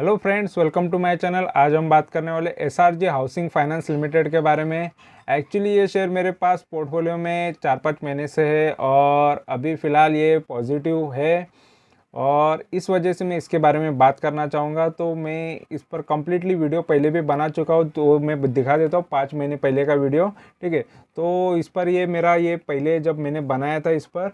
Hello friends, welcome to my channel. आज हम बात करने वाले एसआरजी हाउसिंग फाइनेंस लिमिटेड के बारे में। एक्चुअली ये शेयर मेरे पास पोर्टफोलियो में 4-5 महीने से है और अभी फ़िलहाल ये पॉजिटिव है और इस वजह से मैं इसके बारे में बात करना चाहूँगा। तो मैं इस पर कम्प्लीटली वीडियो पहले भी बना चुका हूँ, तो मैं दिखा देता हूँ 5 महीने पहले का वीडियो। ठीक है, तो इस पर ये मेरा ये पहले जब मैंने बनाया था इस पर,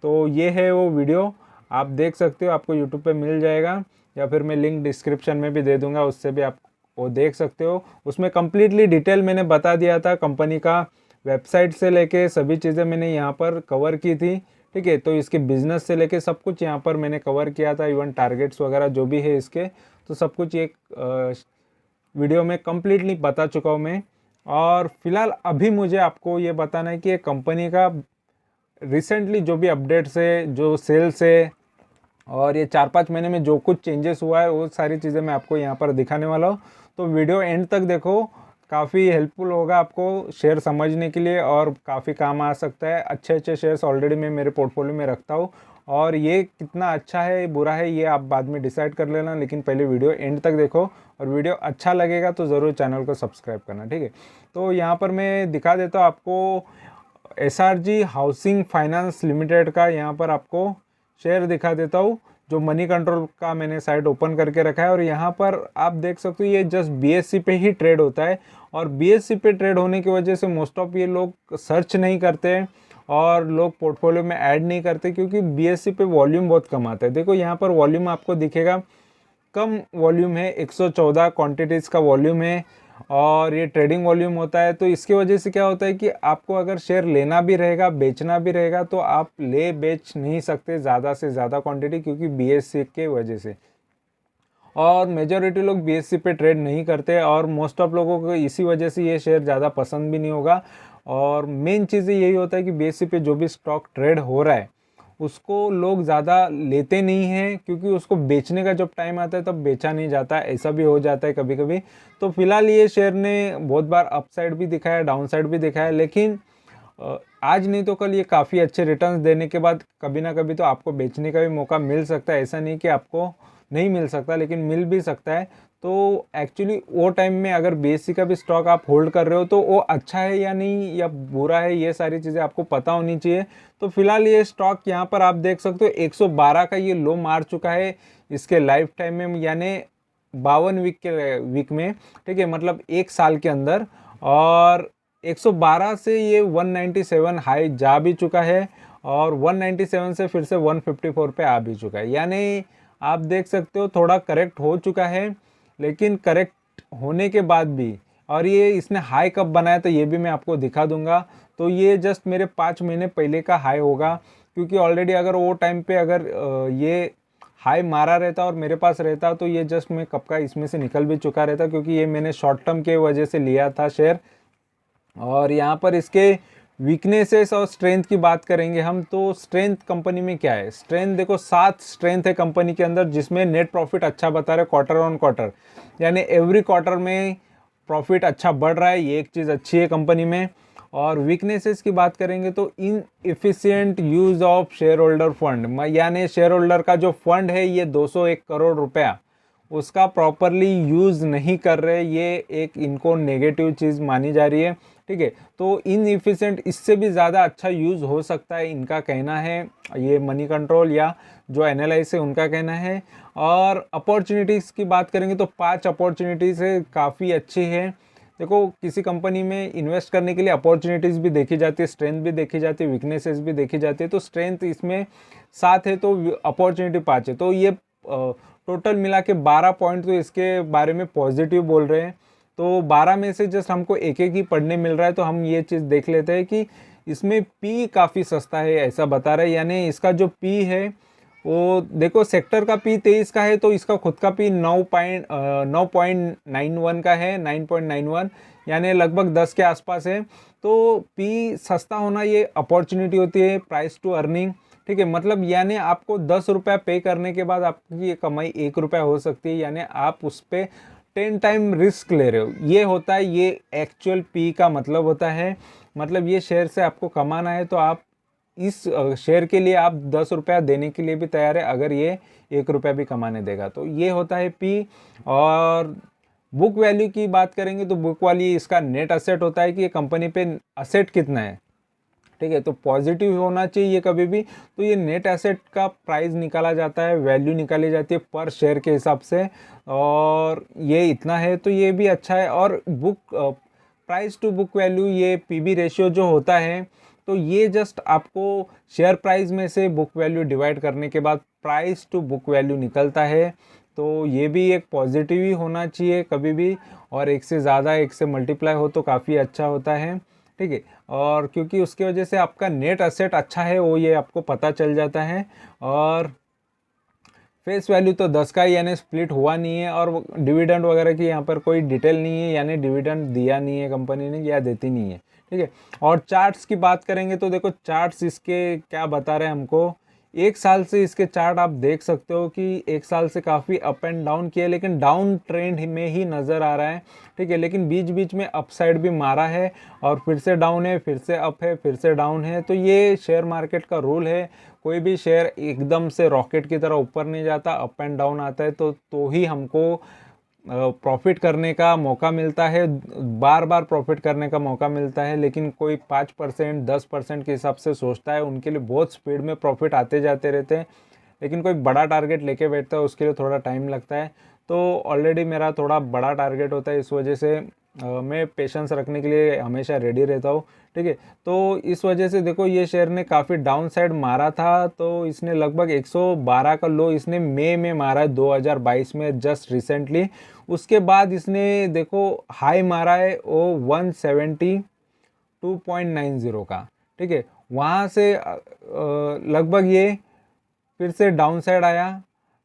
तो ये है वो वीडियो, आप देख सकते हो, आपको यूट्यूब पे मिल जाएगा या फिर मैं लिंक डिस्क्रिप्शन में भी दे दूंगा, उससे भी आप वो देख सकते हो। उसमें कम्प्लीटली डिटेल मैंने बता दिया था, कंपनी का वेबसाइट से लेके सभी चीज़ें मैंने यहाँ पर कवर की थी। ठीक है, तो इसके बिजनेस से लेके सब कुछ यहाँ पर मैंने कवर किया था, इवन टारगेट्स वगैरह जो भी है इसके, तो सब कुछ एक वीडियो में कम्प्लीटली बता चुका हूँ मैं। और फिलहाल अभी मुझे आपको ये बताना है कि ये कंपनी का रिसेंटली जो भी अपडेट्स है, जो सेल्स है और ये 4-5 महीने में जो कुछ चेंजेस हुआ है, वो सारी चीज़ें मैं आपको यहाँ पर दिखाने वाला हूँ। तो वीडियो एंड तक देखो, काफ़ी हेल्पफुल होगा आपको शेयर समझने के लिए और काफ़ी काम आ सकता है। अच्छे अच्छे शेयर्स ऑलरेडी मैं मेरे पोर्टफोलियो में रखता हूँ और ये कितना अच्छा है बुरा है ये आप बाद में डिसाइड कर लेना, लेकिन पहले वीडियो एंड तक देखो और वीडियो अच्छा लगेगा तो ज़रूर चैनल को सब्सक्राइब करना। ठीक है, तो यहाँ पर मैं दिखा देता हूँ आपको एसआरजी हाउसिंग फाइनेंस लिमिटेड का। यहाँ पर आपको शेयर दिखा देता हूँ, जो मनी कंट्रोल का मैंने साइट ओपन करके रखा है और यहाँ पर आप देख सकते हो ये जस्ट बीएससी पे ही ट्रेड होता है। और बीएससी पे ट्रेड होने की वजह से मोस्ट ऑफ ये लोग सर्च नहीं करते और लोग पोर्टफोलियो में ऐड नहीं करते, क्योंकि बीएससी पे वॉल्यूम बहुत कम आता है। देखो यहाँ पर वॉल्यूम आपको दिखेगा, कम वॉल्यूम है, 114 क्वांटिटीज़ का वॉल्यूम है और ये ट्रेडिंग वॉल्यूम होता है। तो इसकी वजह से क्या होता है कि आपको अगर शेयर लेना भी रहेगा, बेचना भी रहेगा, तो आप ले बेच नहीं सकते ज़्यादा से ज़्यादा क्वांटिटी, क्योंकि बीएससी के वजह से। और मेजॉरिटी लोग बीएससी पे ट्रेड नहीं करते और मोस्ट ऑफ लोगों को इसी वजह से ये शेयर ज़्यादा पसंद भी नहीं होगा। और मेन चीज़ यही होता है कि बीएससी पे जो भी स्टॉक ट्रेड हो रहा है उसको लोग ज़्यादा लेते नहीं हैं, क्योंकि उसको बेचने का जब टाइम आता है तब बेचा नहीं जाता, ऐसा भी हो जाता है कभी कभी। तो फिलहाल ये शेयर ने बहुत बार अपसाइड भी दिखाया, डाउन साइड भी दिखाया, लेकिन आज नहीं तो कल ये काफ़ी अच्छे रिटर्न्स देने के बाद कभी ना कभी तो आपको बेचने का भी मौका मिल सकता है। ऐसा नहीं कि आपको नहीं मिल सकता, लेकिन मिल भी सकता है। तो एक्चुअली वो टाइम में अगर बीएससी का भी स्टॉक आप होल्ड कर रहे हो तो वो अच्छा है या नहीं या बुरा है, ये सारी चीज़ें आपको पता होनी चाहिए। तो फिलहाल ये स्टॉक यहाँ पर आप देख सकते हो 112 का ये लो मार चुका है इसके लाइफ टाइम में, यानी 52 वीक में। ठीक है, मतलब एक साल के अंदर। और 112 से ये 197 हाई जा भी चुका है और 197 से फिर से 154 पे आ भी चुका है, यानी आप देख सकते हो थोड़ा करेक्ट हो चुका है। लेकिन करेक्ट होने के बाद भी, और ये इसने हाई कब बनाया तो ये भी मैं आपको दिखा दूंगा। तो ये जस्ट मेरे 5 महीने पहले का हाई होगा, क्योंकि ऑलरेडी अगर वो टाइम पे अगर ये हाई मारा रहता और मेरे पास रहता तो ये जस्ट मैं कब का इसमें से निकल भी चुका रहता, क्योंकि ये मैंने शॉर्ट टर्म के वजह से लिया था शेयर। और यहाँ पर इसके वीकनेसेस और स्ट्रेंथ की बात करेंगे हम, तो स्ट्रेंथ कंपनी में क्या है, स्ट्रेंथ देखो 7 स्ट्रेंथ है कंपनी के अंदर, जिसमें नेट प्रॉफिट अच्छा बता रहे क्वार्टर ऑन क्वार्टर, यानी एवरी क्वार्टर में प्रॉफिट अच्छा बढ़ रहा है, ये एक चीज़ अच्छी है कंपनी में। और वीकनेसेस की बात करेंगे तो इन efficient use of share holder fund, यानी शेयर होल्डर का जो फंड है ये 201 करोड़ रुपया उसका प्रॉपरली यूज़ नहीं कर रहे, ये एक इनको नेगेटिव चीज़ मानी जा रही है। ठीक है, तो इनएफिशिएंट इससे भी ज़्यादा अच्छा यूज़ हो सकता है, इनका कहना है, ये मनी कंट्रोल या जो एनालाइज है उनका कहना है। और अपॉर्चुनिटीज़ की बात करेंगे तो 5 अपॉर्चुनिटीज़ है, काफ़ी अच्छी है। देखो किसी कंपनी में इन्वेस्ट करने के लिए अपॉर्चुनिटीज़ भी देखी जाती है, स्ट्रेंथ भी देखी जाती है, वीकनेसेस भी देखी जाती है। तो स्ट्रेंथ इसमें 7 है तो अपॉर्चुनिटी 5 है, तो ये टोटल मिला के 12 पॉइंट तो इसके बारे में पॉजिटिव बोल रहे हैं। तो 12 में से जस्ट हमको एक एक ही पढ़ने मिल रहा है, तो हम ये चीज़ देख लेते हैं कि इसमें पी काफ़ी सस्ता है ऐसा बता रहा है, यानी इसका जो पी है वो देखो सेक्टर का पी 23 का है, तो इसका खुद का पी 9.91 का है, 9.91, यानी लगभग 10 के आसपास है। तो पी सस्ता होना ये अपॉर्चुनिटी होती है, प्राइस टू अर्निंग। ठीक है, मतलब यानी आपको 10 रुपया पे करने के बाद आपकी ये कमाई 1 रुपया हो सकती है, यानी आप उस पर 10 टाइम रिस्क ले रहे हो, ये होता है, ये एक्चुअल पी का मतलब होता है। मतलब ये शेयर से आपको कमाना है तो आप इस शेयर के लिए आप 10 रुपया देने के लिए भी तैयार है अगर ये 1 रुपया भी कमाने देगा। तो ये होता है पी। और बुक वैल्यू की बात करेंगे तो बुक वैल्यू इसका नेट असेट होता है कि ये कंपनी पे असेट कितना है, ठीक है। तो पॉजिटिव होना चाहिए कभी भी। तो ये नेट एसेट का प्राइस निकाला जाता है, वैल्यू निकाली जाती है पर शेयर के हिसाब से, और ये इतना है तो ये भी अच्छा है। और book price to book value, ये पीबी रेशियो जो होता है, तो ये जस्ट आपको शेयर प्राइस में से बुक वैल्यू डिवाइड करने के बाद प्राइस टू बुक वैल्यू निकलता है। तो ये भी एक पॉजिटिव ही होना चाहिए कभी भी, और एक से ज़्यादा, एक से मल्टीप्लाई हो तो काफ़ी अच्छा होता है, ठीक है। और क्योंकि उसकी वजह से आपका नेट असेट अच्छा है वो ये आपको पता चल जाता है। और फेस वैल्यू तो 10 का ही, यानी स्प्लिट हुआ नहीं है, और डिविडेंड वगैरह की यहाँ पर कोई डिटेल नहीं है, यानी डिविडेंड दिया नहीं है कंपनी ने या देती नहीं है, ठीक है। और चार्ट्स की बात करेंगे तो देखो चार्ट्स इसके क्या बता रहे हैं हमको। एक साल से इसके चार्ट आप देख सकते हो कि एक साल से काफ़ी अप एंड डाउन किया, लेकिन डाउन ट्रेंड में ही नज़र आ रहा है, ठीक है। लेकिन बीच बीच में अप साइड भी मारा है, और फिर से डाउन है, फिर से अप है, फिर से डाउन है। तो ये शेयर मार्केट का रूल है, कोई भी शेयर एकदम से रॉकेट की तरह ऊपर नहीं जाता, अप एंड डाउन आता है तो ही हमको प्रॉफिट करने का मौका मिलता है, बार बार प्रॉफिट करने का मौका मिलता है। लेकिन कोई 5% 10% के हिसाब से सोचता है, उनके लिए बहुत स्पीड में प्रॉफिट आते जाते रहते हैं। लेकिन कोई बड़ा टारगेट लेके बैठता है उसके लिए थोड़ा टाइम लगता है। तो ऑलरेडी मेरा थोड़ा बड़ा टारगेट होता है, इस वजह से मैं पेशेंस रखने के लिए हमेशा रेडी रहता हूँ, ठीक है। तो इस वजह से देखो ये शेयर ने काफ़ी डाउन साइड मारा था, तो इसने लगभग 112 का लो इसने मई में मारा है 2022 में, जस्ट रिसेंटली। उसके बाद इसने देखो हाई मारा है वो 172.90 का, ठीक है। वहाँ से लगभग ये फिर से डाउन साइड आया,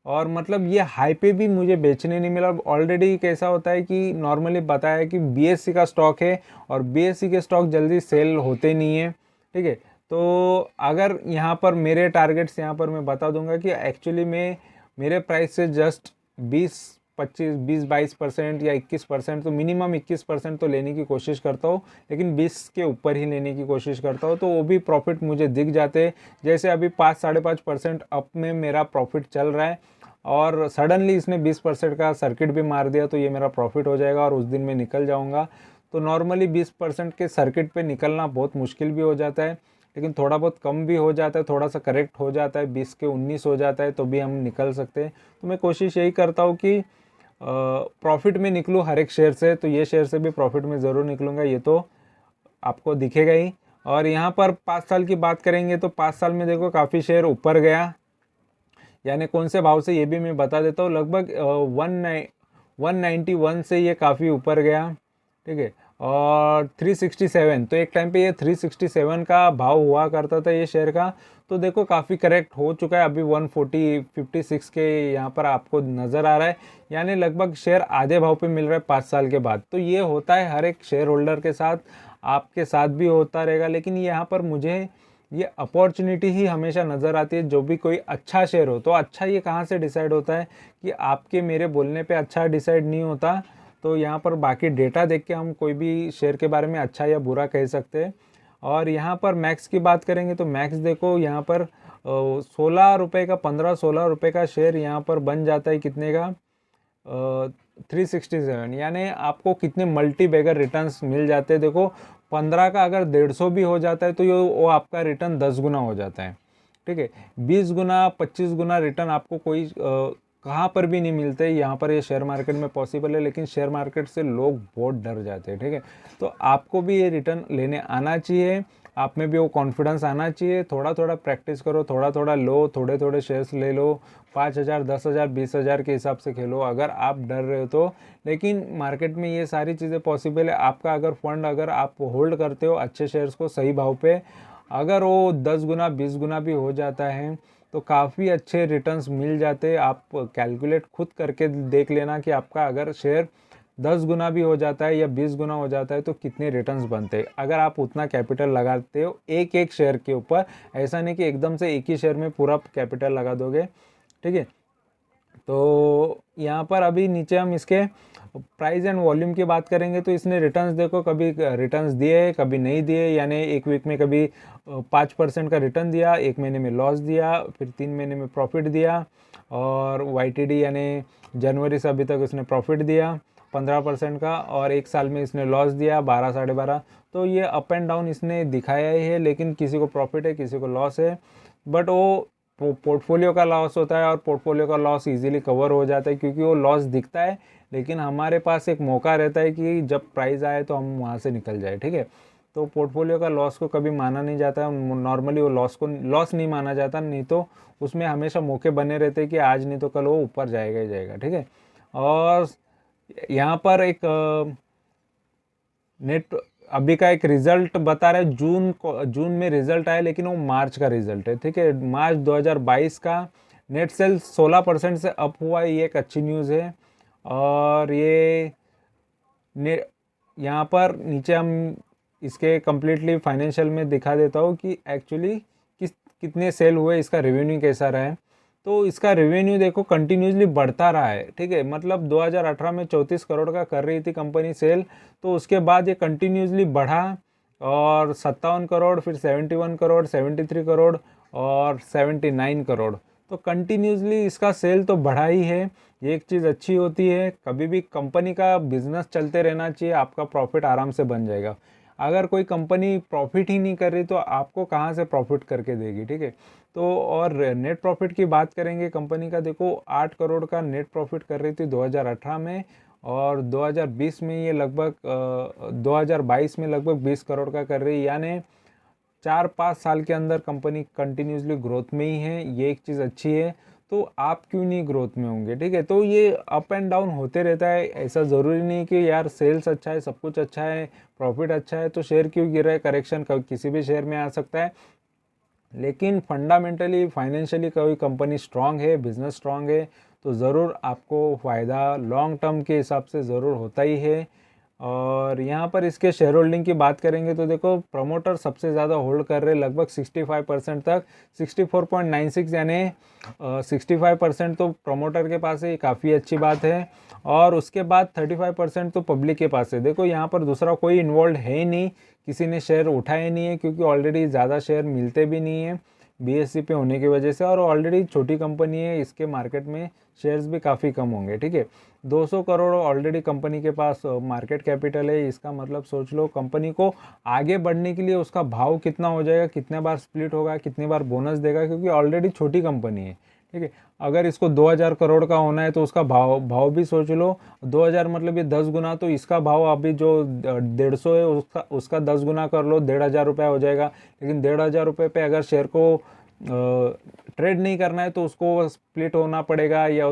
और मतलब ये हाई पे भी मुझे बेचने नहीं मिला। ऑलरेडी कैसा होता है कि नॉर्मली बताया है कि बीएससी का स्टॉक है, और बीएससी के स्टॉक जल्दी सेल होते नहीं है, ठीक है। तो अगर यहाँ पर मेरे टारगेट्स यहाँ पर मैं बता दूंगा कि एक्चुअली में मेरे प्राइस से जस्ट 20-22% या 21%, तो मिनिमम 21% तो लेने की कोशिश करता हूँ, लेकिन 20 के ऊपर ही लेने की कोशिश करता हूँ, तो वो भी प्रॉफिट मुझे दिख जाते हैं। जैसे अभी 5-5.5% अप में मेरा प्रॉफिट चल रहा है, और सडनली इसने 20% का सर्किट भी मार दिया, तो ये मेरा प्रॉफिट हो जाएगा और उस दिन मैं निकल जाऊँगा। तो नॉर्मली 20% के सर्किट पे निकलना बहुत मुश्किल भी हो जाता है, लेकिन थोड़ा बहुत कम भी हो जाता है, थोड़ा सा करेक्ट हो जाता है, 20 के 19 हो जाता है तो भी हम निकल सकते हैं। तो मैं कोशिश यही करता हूँ कि प्रॉफिट में निकलूँ हर एक शेयर से। तो ये शेयर से भी प्रॉफिट में ज़रूर निकलूँगा, ये तो आपको दिखेगा ही। और यहाँ पर 5 साल की बात करेंगे तो 5 साल में देखो काफ़ी शेयर ऊपर गया, यानी कौन से भाव से ये भी मैं बता देता हूँ। लगभग 191 से ये काफ़ी ऊपर गया, ठीक है। और 367, तो एक टाइम पे ये 367 का भाव हुआ करता था ये शेयर का। तो देखो काफ़ी करेक्ट हो चुका है, अभी 140-56 के यहाँ पर आपको नज़र आ रहा है, यानी लगभग शेयर आधे भाव पे मिल रहा है 5 साल के बाद। तो ये होता है हर एक शेयर होल्डर के साथ, आपके साथ भी होता रहेगा। लेकिन यहाँ पर मुझे ये अपॉर्चुनिटी ही हमेशा नज़र आती है, जो भी कोई अच्छा शेयर हो। तो अच्छा ये कहाँ से डिसाइड होता है कि आपके मेरे बोलने पे अच्छा डिसाइड नहीं होता। तो यहाँ पर बाकी डेटा देख के हम कोई भी शेयर के बारे में अच्छा या बुरा कह सकते हैं। और यहाँ पर मैक्स की बात करेंगे तो मैक्स देखो यहाँ पर 16 रुपये का, 15-16 रुपये का शेयर यहाँ पर बन जाता है कितने का, 367, यानी आपको कितने मल्टी बैगर रिटर्न्स मिल जाते हैं। देखो 15 का अगर 150 भी हो जाता है तो ये वो आपका रिटर्न 10 गुना हो जाता है, ठीक है। 20 गुना 25 गुना रिटर्न आपको कोई कहाँ पर भी नहीं मिलते। यहाँ पर ये शेयर मार्केट में पॉसिबल है, लेकिन शेयर मार्केट से लोग बहुत डर जाते हैं, ठीक है। तो आपको भी ये रिटर्न लेने आना चाहिए, आप में भी वो कॉन्फिडेंस आना चाहिए। थोड़ा थोड़ा प्रैक्टिस करो, थोड़ा थोड़ा लो, थोड़े थोड़े शेयर्स ले लो, 5,000 10,000 20,000 के हिसाब से खेलो अगर आप डर रहे हो तो। लेकिन मार्केट में ये सारी चीज़ें पॉसिबल है। आपका अगर फंड, अगर आप होल्ड करते हो अच्छे शेयर्स को सही भाव पे, अगर वो 10 गुना 20 गुना भी हो जाता है तो काफ़ी अच्छे रिटर्न्स मिल जाते। आप कैलकुलेट खुद करके देख लेना कि आपका अगर शेयर 10 गुना भी हो जाता है या 20 गुना हो जाता है तो कितने रिटर्न्स बनते हैं अगर आप उतना कैपिटल लगाते हो एक एक शेयर के ऊपर। ऐसा नहीं कि एकदम से एक ही शेयर में पूरा कैपिटल लगा दोगे, ठीक है। तो यहाँ पर अभी नीचे हम इसके प्राइस एंड वॉल्यूम की बात करेंगे तो इसने रिटर्न्स देखो, कभी रिटर्न्स दिए कभी नहीं दिए, यानी एक वीक में कभी 5% का रिटर्न दिया, एक महीने में लॉस दिया, फिर 3 महीने में प्रॉफिट दिया, और YTD यानी जनवरी से अभी तक उसने प्रॉफिट दिया 15% का, और एक साल में इसने लॉस दिया 12 साढ़े 12। तो ये अप एंड डाउन इसने दिखाया ही है, लेकिन किसी को प्रॉफिट है किसी को लॉस है, बट वो पोर्टफोलियो का लॉस होता है, और पोर्टफोलियो का लॉस इजीली कवर हो जाता है क्योंकि वो लॉस दिखता है, लेकिन हमारे पास एक मौका रहता है कि जब प्राइस आए तो हम वहाँ से निकल जाए, ठीक है। तो पोर्टफोलियो का लॉस को कभी माना नहीं जाता, नॉर्मली वो लॉस को लॉस नहीं माना जाता, नहीं तो उसमें हमेशा मौके बने रहते हैं कि आज नहीं तो कल वो ऊपर जाएगा ही जाएगा, ठीक है। और यहाँ पर एक नेट अभी का एक रिजल्ट बता रहा है, जून में रिजल्ट आया, लेकिन वो मार्च का रिजल्ट है, ठीक है। मार्च 2022 का नेट सेल्स 16% से अप हुआ है, ये एक अच्छी न्यूज़ है। और ये यहाँ पर नीचे हम इसके कम्प्लीटली फाइनेंशियल में दिखा देता हूँ कि एक्चुअली कितने सेल हुए, इसका रेवेन्यू कैसा रहा है। तो इसका रेवेन्यू देखो कंटिन्यूसली बढ़ता रहा है, ठीक है। मतलब 2018 में 34 करोड़ का कर रही थी कंपनी सेल, तो उसके बाद ये कंटिन्यूसली बढ़ा, और 57 करोड़, फिर 71 करोड़, 73 करोड़ और 79 करोड़। तो कंटिन्यूसली इसका सेल तो बढ़ा ही है। ये एक चीज़ अच्छी होती है, कभी भी कंपनी का बिजनेस चलते रहना चाहिए, आपका प्रॉफिट आराम से बन जाएगा। अगर कोई कंपनी प्रॉफिट ही नहीं कर रही तो आपको कहाँ से प्रॉफिट करके देगी, ठीक है। तो और नेट प्रॉफिट की बात करेंगे, कंपनी का देखो 8 करोड़ का नेट प्रॉफिट कर रही थी 2018 में, और 2020 में ये लगभग 2022 में लगभग 20 करोड़ का कर रही है, यानी 4-5 साल के अंदर कंपनी कंटिन्यूसली ग्रोथ में ही है। ये एक चीज़ अच्छी है, तो आप क्यों नहीं ग्रोथ में होंगे, ठीक है। तो ये अप एंड डाउन होते रहता है, ऐसा ज़रूरी नहीं कि यार सेल्स अच्छा है, सब कुछ अच्छा है, प्रॉफिट अच्छा है तो शेयर क्यों गिर रहा है। करेक्शन किसी भी शेयर में आ सकता है, लेकिन फंडामेंटली फाइनेंशियली कोई कंपनी स्ट्रांग है, बिजनेस स्ट्रांग है, तो ज़रूर आपको फ़ायदा लॉन्ग टर्म के हिसाब से ज़रूर होता ही है। और यहाँ पर इसके शेयर होल्डिंग की बात करेंगे तो देखो प्रमोटर सबसे ज़्यादा होल्ड कर रहे, लगभग 65% तक, 64.96, यानी 65% तो प्रमोटर के पास है, ये काफ़ी अच्छी बात है। और उसके बाद 35% तो पब्लिक के पास है। देखो यहाँ पर दूसरा कोई इन्वॉल्व है ही नहीं, किसी ने शेयर उठाए नहीं है, क्योंकि ऑलरेडी ज़्यादा शेयर मिलते भी नहीं है BSE पे होने की वजह से, और ऑलरेडी छोटी कंपनी है, इसके मार्केट में शेयर्स भी काफ़ी कम होंगे, ठीक है। 200 करोड़ ऑलरेडी कंपनी के पास मार्केट कैपिटल है, इसका मतलब सोच लो कंपनी को आगे बढ़ने के लिए उसका भाव कितना हो जाएगा, कितने बार स्प्लिट होगा, कितनी बार बोनस देगा, क्योंकि ऑलरेडी छोटी कंपनी है, ठीक है। अगर इसको 2000 करोड़ का होना है तो उसका भाव भी सोच लो, 2000 मतलब ये 10 गुना, तो इसका भाव अभी जो 150 है उसका 10 गुना कर लो, 1500 रुपये हो जाएगा। लेकिन 1500 रुपये पे अगर शेयर को ट्रेड नहीं करना है तो उसको स्प्लिट होना पड़ेगा, या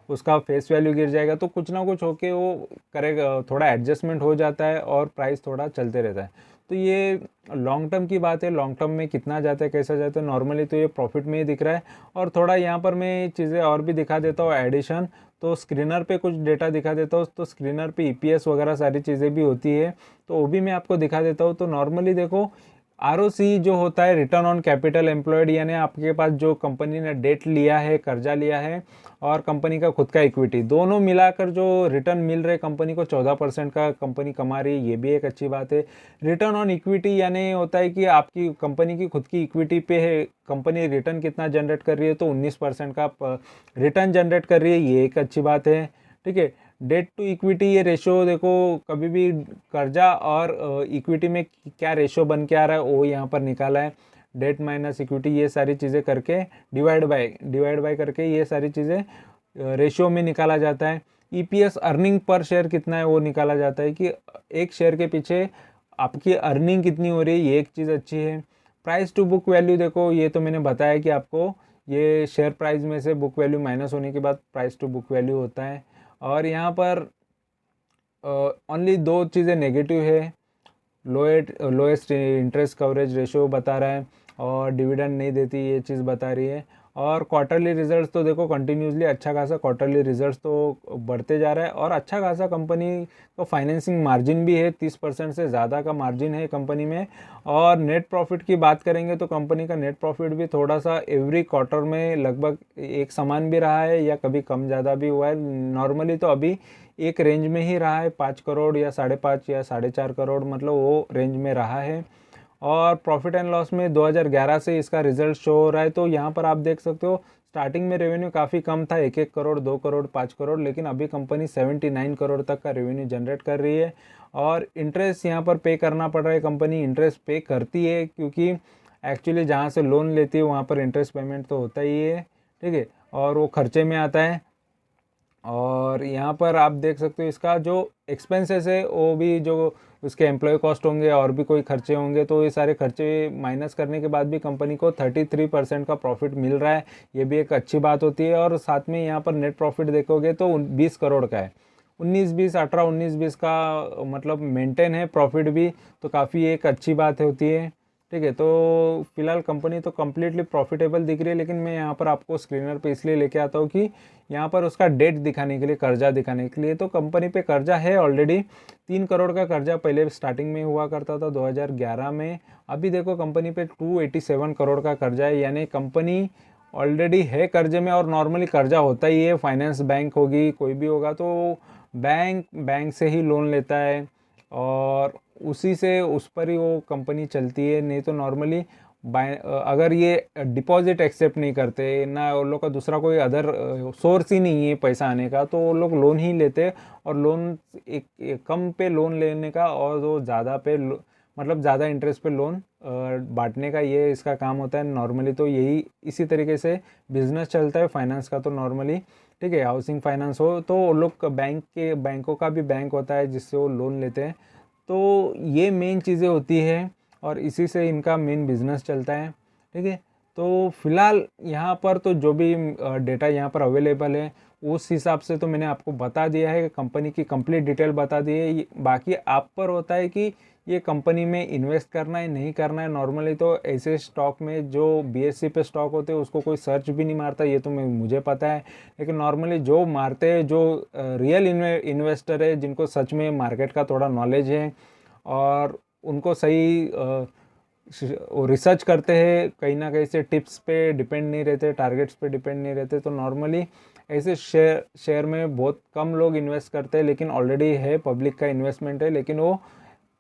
उसका फेस वैल्यू गिर जाएगा, तो कुछ ना कुछ होके वो करेगा, थोड़ा एडजस्टमेंट हो जाता है और प्राइस थोड़ा चलते रहता है। तो ये लॉन्ग टर्म की बात है, लॉन्ग टर्म में कितना जाता है कैसा जाता है, नॉर्मली तो ये प्रॉफिट में ही दिख रहा है। और थोड़ा यहाँ पर मैं चीज़ें और भी दिखा देता हूँ एडिशन, तो स्क्रीनर पे कुछ डेटा दिखा देता हूँ, तो स्क्रीनर पे EPS वगैरह सारी चीज़ें भी होती है, तो वो भी मैं आपको दिखा देता हूँ। तो नॉर्मली देखो ROC जो होता है रिटर्न ऑन कैपिटल एम्प्लॉयड, यानी आपके पास जो कंपनी ने डेट लिया है, कर्जा लिया है, और कंपनी का खुद का इक्विटी, दोनों मिलाकर जो रिटर्न मिल रहे कंपनी को 14% का कंपनी कमा रही है, ये भी एक अच्छी बात है। रिटर्न ऑन इक्विटी यानी होता है कि आपकी कंपनी की खुद की इक्विटी पे है कंपनी रिटर्न कितना जनरेट कर रही है, तो 19% का रिटर्न जनरेट कर रही है, ये एक अच्छी बात है, ठीक है। डेट टू इक्विटी ये रेशो देखो, कभी भी कर्जा और इक्विटी में क्या रेशो बन के आ रहा है वो यहाँ पर निकाला है, डेट माइनस इक्विटी, ये सारी चीज़ें करके डिवाइड बाय करके ये सारी चीज़ें रेशियो में निकाला जाता है। EPS अर्निंग पर शेयर कितना है वो निकाला जाता है, कि एक शेयर के पीछे आपकी अर्निंग कितनी हो रही है, ये एक चीज़ अच्छी है। प्राइस टू बुक वैल्यू देखो, ये तो मैंने बताया कि आपको ये शेयर प्राइस में से बुक वैल्यू माइनस होने के बाद प्राइस टू बुक वैल्यू होता है। और यहाँ पर ओनली 2 चीज़ें नेगेटिव है, लोएस्ट इंटरेस्ट कवरेज रेशो बता रहा है, और डिविडेंड नहीं देती ये चीज़ बता रही है। और क्वार्टरली रिजल्ट्स तो देखो कंटिन्यूसली अच्छा खासा क्वार्टरली रिजल्ट्स तो बढ़ते जा रहा है और अच्छा खासा कंपनी का फाइनेंसिंग मार्जिन भी है, 30% से ज़्यादा का मार्जिन है कंपनी में। और नेट प्रॉफिट की बात करेंगे तो कंपनी का नेट प्रॉफिट भी थोड़ा सा एवरी क्वार्टर में लगभग एक समान भी रहा है या कभी कम ज़्यादा भी हुआ है। नॉर्मली तो अभी एक रेंज में ही रहा है, 5 करोड़ या 5.5 या 4.5 करोड़, मतलब वो रेंज में रहा है। और प्रॉफिट एंड लॉस में 2011 से इसका रिजल्ट शो हो रहा है। तो यहाँ पर आप देख सकते हो स्टार्टिंग में रेवेन्यू काफ़ी कम था, 1-1 करोड़, 2 करोड़, 5 करोड़, लेकिन अभी कंपनी 79 करोड़ तक का रेवेन्यू जनरेट कर रही है। और इंटरेस्ट यहाँ पर पे करना पड़ रहा है, कंपनी इंटरेस्ट पे करती है क्योंकि एक्चुअली जहाँ से लोन लेती है वहाँ पर इंटरेस्ट पेमेंट तो होता ही है, ठीक है, और वो खर्चे में आता है। और यहाँ पर आप देख सकते हो इसका जो एक्सपेंसेस है वो भी, जो उसके एम्प्लॉय कॉस्ट होंगे और भी कोई खर्चे होंगे, तो ये सारे खर्चे माइनस करने के बाद भी कंपनी को 33% का प्रॉफिट मिल रहा है। ये भी एक अच्छी बात होती है। और साथ में यहाँ पर नेट प्रॉफिट देखोगे तो 20 करोड़ का है, 19-20, 18-19-20 का मतलब मेंटेन है प्रॉफिट भी, तो काफ़ी एक अच्छी बात होती है, ठीक है। तो फिलहाल कंपनी तो कम्प्लीटली प्रॉफिटेबल दिख रही है, लेकिन मैं यहाँ पर आपको स्क्रीनर पे इसलिए लेके आता हूँ कि यहाँ पर उसका डेट दिखाने के लिए, कर्जा दिखाने के लिए। तो कंपनी पे कर्जा है ऑलरेडी, 3 करोड़ का कर्जा पहले स्टार्टिंग में हुआ करता था 2011 में। अभी देखो कंपनी पे 287 करोड़ का कर्जा है, यानी कंपनी ऑलरेडी है कर्जे में। और नॉर्मली कर्जा होता ही है, फाइनेंस बैंक होगी कोई भी होगा तो बैंक से ही लोन लेता है और उसी से उस पर ही वो कंपनी चलती है। नहीं तो नॉर्मली अगर ये डिपॉजिट एक्सेप्ट नहीं करते ना, उन लोग का दूसरा कोई अदर सोर्स ही नहीं है पैसा आने का, तो वो लोग लोन ही लेते। और लोन एक कम पे लोन लेने का और वो ज़्यादा पे मतलब ज़्यादा इंटरेस्ट पे लोन बांटने का, ये इसका काम होता है नॉर्मली। तो यही इसी तरीके से बिजनेस चलता है फाइनेंस का तो नॉर्मली, ठीक है। हाउसिंग फाइनेंस हो तो वो लोग बैंकों का भी बैंक होता है जिससे वो लोन लेते हैं। तो ये मेन चीज़ें होती है और इसी से इनका मेन बिजनेस चलता है, ठीक है। तो फिलहाल यहाँ पर तो जो भी डेटा यहाँ पर अवेलेबल है उस हिसाब से तो मैंने आपको बता दिया है, कंपनी की कंप्लीट डिटेल बता दी है। बाकी आप पर होता है कि ये कंपनी में इन्वेस्ट करना है नहीं करना है। नॉर्मली तो ऐसे स्टॉक में जो BSE पे स्टॉक होते हैं उसको कोई सर्च भी नहीं मारता, ये तो मुझे पता है। लेकिन नॉर्मली जो मारते हैं, जो रियल इन्वेस्टर है, जिनको सच में मार्केट का थोड़ा नॉलेज है और उनको सही रिसर्च करते हैं, कहीं ना कहीं से टिप्स पे डिपेंड नहीं रहते, टारगेट्स पे डिपेंड नहीं रहते, तो नॉर्मली ऐसे शेयर में बहुत कम लोग इन्वेस्ट करते हैं। लेकिन ऑलरेडी है, पब्लिक का इन्वेस्टमेंट है, लेकिन वो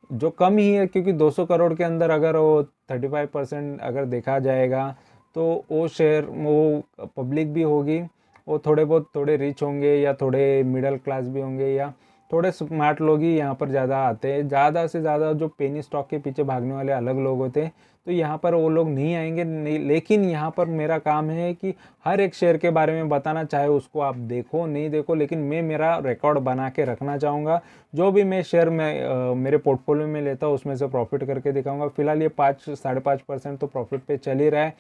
जो कम ही है, क्योंकि 200 करोड़ के अंदर अगर वो 35% अगर देखा जाएगा तो वो शेयर वो पब्लिक भी होगी, वो थोड़े रिच होंगे या थोड़े मिडिल क्लास भी होंगे या थोड़े स्मार्ट लोग ही यहाँ पर ज़्यादा आते हैं। ज़्यादा से ज़्यादा जो पेनी स्टॉक के पीछे भागने वाले अलग लोग होते हैं, तो यहाँ पर वो लोग नहीं आएंगे नहीं। लेकिन यहाँ पर मेरा काम है कि हर एक शेयर के बारे में बताना, चाहे उसको आप देखो नहीं देखो, लेकिन मैं मेरा रिकॉर्ड बना के रखना चाहूँगा। जो भी मैं शेयर में मेरे पोर्टफोलियो में लेता हूँ उसमें से प्रॉफिट करके दिखाऊंगा। फिलहाल ये 5-5.5% तो प्रॉफिट पे चल ही रहा है।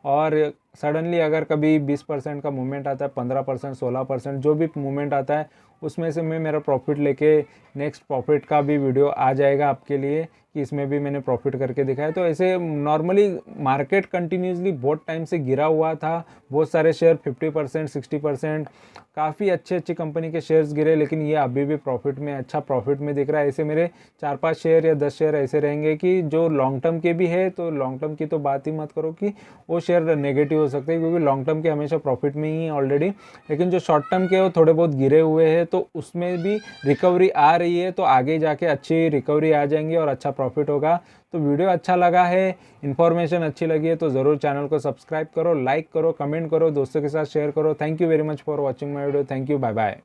और सडनली अगर कभी 20% का मूवमेंट आता है, 15%, 16%, जो भी मूवमेंट आता है उसमें से मैं मेरा प्रॉफिट लेके नेक्स्ट प्रॉफिट का भी वीडियो आ जाएगा आपके लिए कि इसमें भी मैंने प्रॉफिट करके दिखाया। तो ऐसे नॉर्मली मार्केट कंटिन्यूसली बहुत टाइम से गिरा हुआ था, बहुत सारे शेयर 50%, 60%, काफ़ी अच्छी कंपनी के शेयर्स गिरे, लेकिन ये अभी भी प्रॉफिट में, अच्छा प्रॉफिट में दिख रहा है। ऐसे मेरे 4-5 शेयर या 10 शेयर ऐसे रहेंगे कि जो लॉन्ग टर्म के भी है, तो लॉन्ग टर्म की तो बात ही मत करो कि वो शेयर नेगेटिव हो सकते हैं, क्योंकि लॉन्ग टर्म के हमेशा प्रॉफिट में ही है ऑलरेडी। लेकिन जो शॉर्ट टर्म के वो थोड़े बहुत गिरे हुए हैं, तो उसमें भी रिकवरी आ रही है, तो आगे जाके अच्छी रिकवरी आ जाएंगी और अच्छा प्रॉफिट होगा। तो वीडियो अच्छा लगा है, इन्फॉर्मेशन अच्छी लगी है तो ज़रूर चैनल को सब्सक्राइब करो, लाइक करो, कमेंट करो, दोस्तों के साथ शेयर करो। Thank you very much for watching my video. Thank you, bye bye.